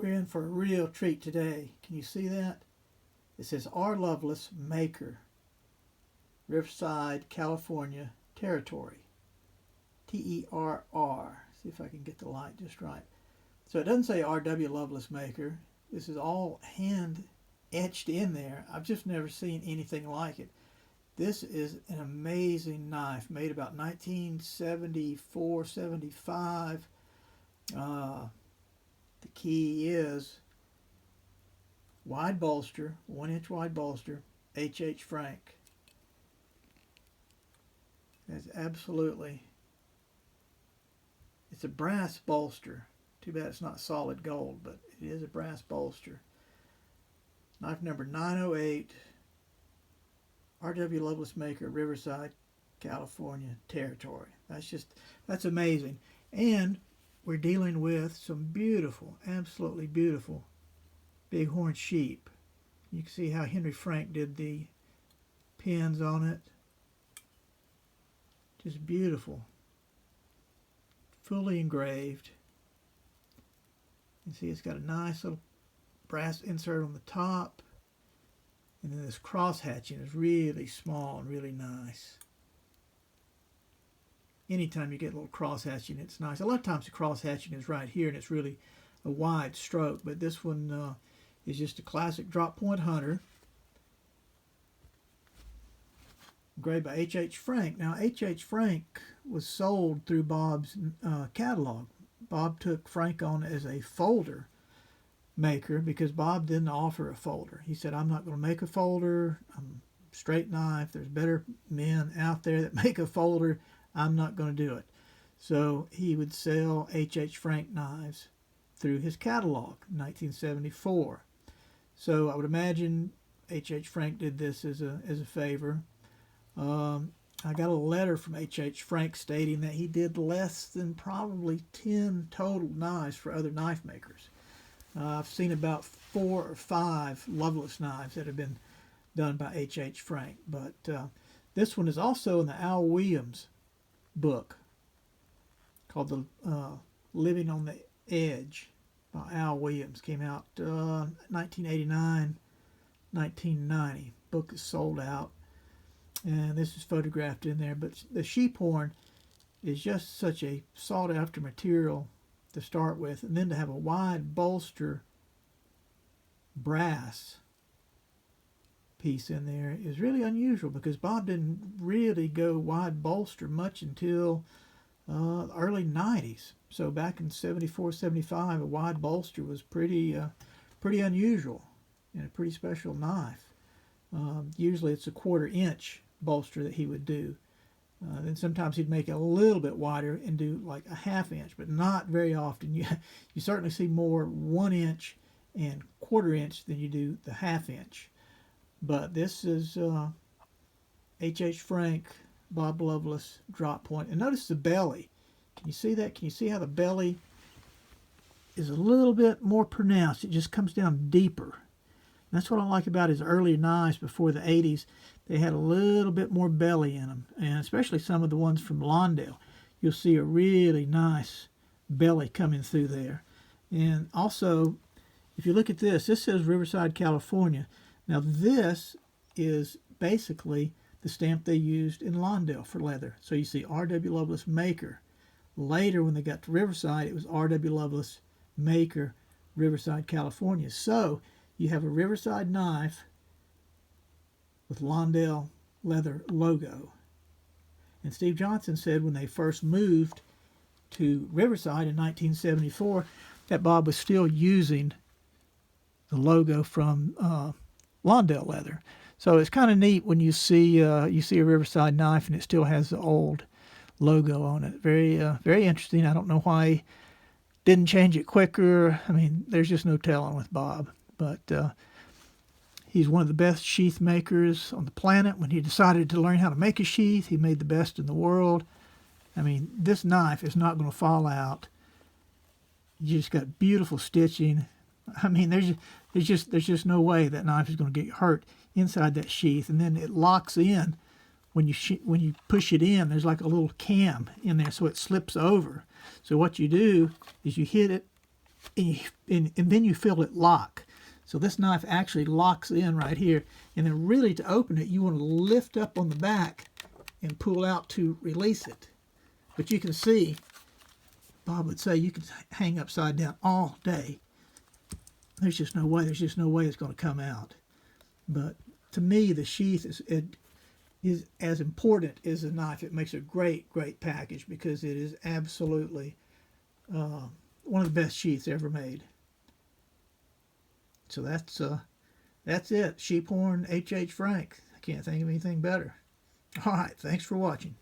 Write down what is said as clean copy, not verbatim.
We're in for a real treat today. Can you see that? It says R. Loveless, Maker, Riverside, California, Territory. T-E-R-R. See if I can get the light just right. So it doesn't say R.W. Loveless, Maker. This is all hand etched in there. I've just never seen anything like it. This is an amazing knife made about 1974, 75. The key is wide bolster, 1-inch wide bolster, H.H. Frank. It's absolutely, it's a brass bolster. Too bad it's not solid gold, but it is a brass bolster. Knife number 908, R.W. Loveless, Maker, Riverside, California, Territory. That's amazing. And we're dealing with some beautiful, absolutely beautiful bighorn sheep. You can see how Henry Frank did the pins on it. Just beautiful. Fully engraved. You see it's got a nice little brass insert on the top. And then this cross hatching is really small and really nice. Anytime you get a little cross hatching, it's nice. A lot of times the cross hatching is right here and it's really a wide stroke, but this one is just a classic drop point hunter. Engraved by H.H. Frank. Now H.H. Frank was sold through Bob's catalog. Bob took Frank on as a folder maker because Bob didn't offer a folder. He said, I'm not going to make a folder. I'm straight knife. There's better men out there that make a folder. I'm not going to do it. So he would sell H.H. Frank knives through his catalog in 1974. So I would imagine H.H. Frank did this as a favor. I got a letter from H.H. Frank stating that he did less than probably 10 total knives for other knife makers. I've seen about 4 or 5 Loveless knives that have been done by H.H. Frank. But this one is also in the Al Williams book called the Living on the Edge by Al Williams. Came out 1989, 1990. Book is sold out. And this is photographed in there. But the Sheephorn is just such a sought after material to start with. And then to have a wide bolster brass piece in there is really unusual because Bob didn't really go wide bolster much until early 90s. So back in 74, 75, a wide bolster was pretty unusual and a pretty special knife. Usually it's a 1/4 inch bolster that he would do. Then sometimes he'd make it a little bit wider and do like a 1/2 inch, but not very often. You certainly see more 1 inch and 1/4 inch than you do the 1/2 inch. But this is H.H. Frank, Bob Loveless drop point. And notice the belly. Can you see that? Can you see how the belly is a little bit more pronounced? It just comes down deeper. And that's what I like about his earlier knives before the 80s. They had a little bit more belly in them. And especially some of the ones from Lawndale. You'll see a really nice belly coming through there. And also, if you look at this, this says Riverside, California. Now this is basically the stamp they used in Lawndale for leather. So you see R.W. Loveless, Maker. Later when they got to Riverside, it was R.W. Loveless, Maker, Riverside, California. So you have a Riverside knife with Lawndale leather logo. And Steve Johnson said when they first moved to Riverside in 1974 that Bob was still using the logo from Lawndale leather. So it's kind of neat when you see a Riverside knife and it still has the old logo on it. Very interesting. I don't know why he didn't change it quicker. I mean, there's just no telling with Bob. But he's one of the best sheath makers on the planet. When he decided to learn how to make a sheath, he made the best in the world. I mean, this knife is not going to fall out. You just got beautiful stitching. I mean, there's just no way that knife is going to get hurt inside that sheath. And then it locks in when you push it in. There's like a little cam in there, so it slips over. So what you do is you hit it and then you feel it lock. So this knife actually locks in right here. And then really to open it, you want to lift up on the back and pull out to release it. But you can see, Bob would say you can hang upside down all day. There's just no way it's going to come out. But to me, the sheath is as important as the knife. It makes a great package because it is absolutely one of the best sheaths ever made. So that's it. Sheephorn H.H. Frank. I can't think of anything better. All right, thanks for watching.